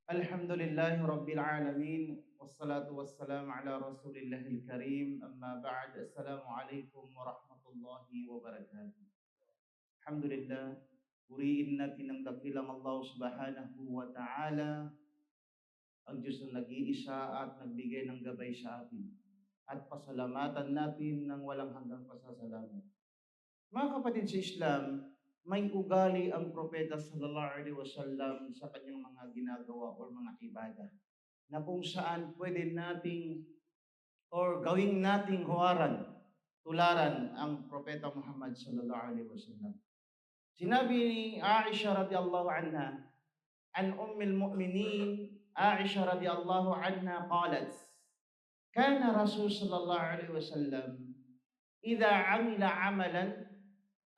Alhamdulillahi Rabbil Alamin. Wassalatu wassalamu ala Rasulillahil Karim. Amma ba'd. Assalamualaikum warahmatullahi wabarakatuh. Alhamdulillah. Purihin natin ang dakilang Allah subhanahu wa ta'ala, ang Diyos na nag-iisa at nagbigay ng gabay sa atin. At pasalamatan natin ng walang hanggang pasasalamat. Mga kapatid sa Islam, may ugali ang propeta sallallahu alaihi wasallam sa kanyang mga ginagawa o mga ibada na kung saan pwede nating or gawing nating huwaran, tularan ang propeta Muhammad sallallahu alaihi wasallam. Sinabi ni Aisha radhiyallahu anha, an ummil mu'minin Aisha radhiyallahu anha qalat, kana Rasul sallallahu alaihi wasallam idza amila amalan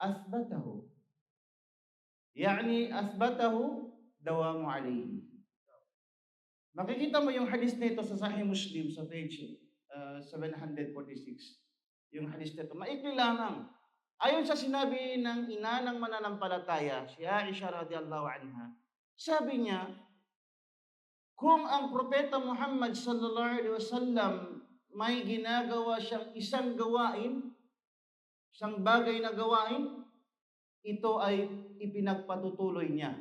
athbatahu. Yani athbatahu dawamu alayhi. Makikita mo yung hadis nito sa Sahih Muslim sa page 746. Yung hadis nito, maikli lamang. Ayon sa sinabi ng ina ng mananampalataya, si Aisha radhiyallahu anha, sabi niya, kung ang propeta Muhammad sallallahu alaihi wasallam may ginagawa siyang isang gawain, isang bagay na gawain, ito ay ipinagpatutuloy niya.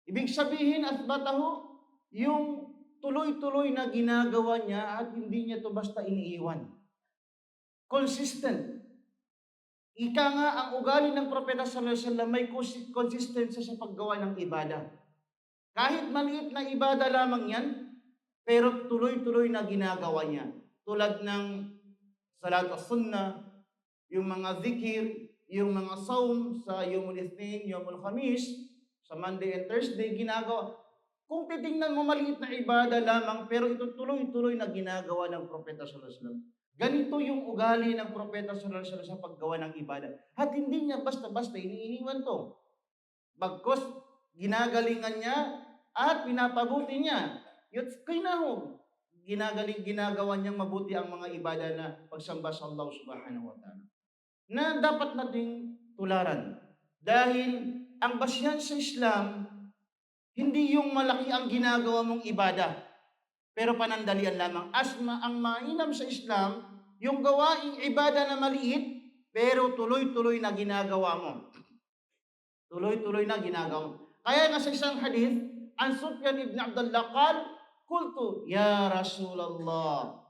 Ibig sabihin, asbatahu, yung tuloy-tuloy na ginagawa niya at hindi niya to basta iniiwan. Consistent. Ika nga, ang ugali ng propeta sallallahu alaihi wasallam may consistency sa paggawa ng ibada. Kahit maliit na ibada lamang yan, pero tuloy-tuloy na ginagawa niya. Tulad ng salat as-sunnah, yung mga zikir, yung mga saum sa Yawmul Ithnin, Yawmul Khamis, sa Monday and Thursday, ginagawa. Kung titingnan mo, maliit na ibada lamang, pero ito tuloy-tuloy na ginagawa ng propeta sallallahu alaihi wasallam. Ganito yung ugali ng propeta sallallahu alaihi wasallam sa paggawa ng ibada. At hindi niya basta-basta iniiwan to. Bagkus, ginagalingan niya at pinapabuti niya. Yun, kinahog. Ginagawa niyang mabuti ang mga ibada na pagsamba sa Allah subhanahu wa ta'ala, na dapat nating tularan. Dahil ang basihan sa Islam, hindi yung malaki ang ginagawa mong ibada, pero panandalian lamang. Ang mainam sa Islam, yung gawaing ibada na maliit, pero tuloy-tuloy na ginagawa mo. Tuloy-tuloy na ginagawa mo. Kaya nga sa isang hadith, an Sufyan ibn Abdullah qal, qultu, ya Rasulullah.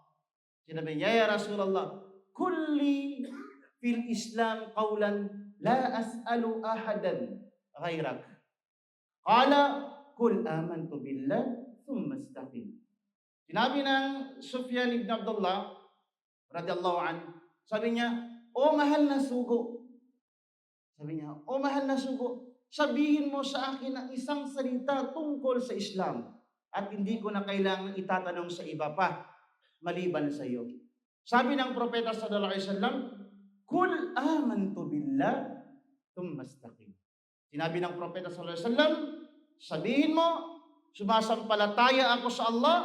Sinabi niya, ya Rasulullah, kulli fil Islam qawlan la as'alu ahadan ghairak. Qala, kul amantu billah thumma istaqim. Sinabi ng Sufyan ibn Abdullah radhiyallahu anhu, sabi niya, o mahal na sugo. Sabi niya, o mahal na sugo, sabihin mo sa akin ang isang salita tungkol sa Islam at hindi ko na kailangan itatanong sa iba pa maliban sa iyo. Sabi ng propeta sallallahu alaihi wasallam, kul amantu billah thumma istaqim. Sinabi ng propeta sallallahu alaihi wasallam, sabihin mo, sumasampalataya ako sa Allah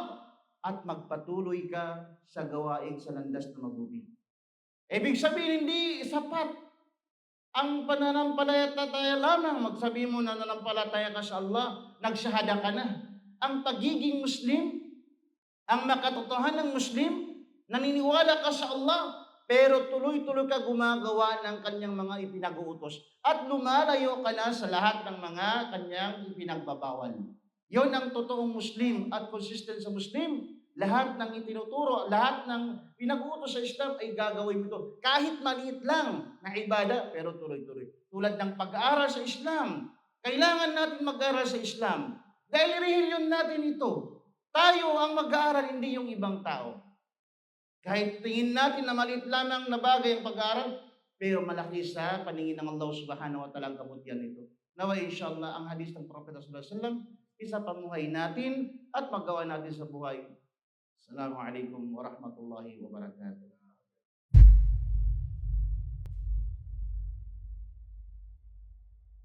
at magpatuloy ka sa gawain sa landas na mabuti. Ibig sabihin, hindi sapat ang pananampalataya lamang. Magsabi mo na nananampalataya ka sa Allah, nagsyahada ka na. Ang pagiging Muslim, ang makatotohanan ng Muslim, naniniwala ka sa Allah, pero tuloy-tuloy ka gumagawa ng kanyang mga ipinag-uutos at lumalayo ka na sa lahat ng mga kanyang ipinagbabawal. Yon ang totoong Muslim at consistent sa Muslim. Lahat ng itinuturo, lahat ng pinag-uutos sa Islam ay gagawin mo ito. Kahit maliit lang na ibada, pero tuloy-tuloy. Tulad ng pag-aaral sa Islam. Kailangan natin mag-aaral sa Islam. Dahil relihiyon natin ito. Tayo ang mag-aaral, hindi yung ibang tao. Kahit tingin natin na maliit lamang na bagay ang pag-aaral, pero malaki sa paningin ng Allah subhanahu wa ta'ala ang kabutihan nito. Nawa inshallah ang hadis ng Propeta sallallahu alaihi wasallam isa pamuhay natin at magawa natin sa buhay. Assalamualaikum warahmatullahi wabarakatuh.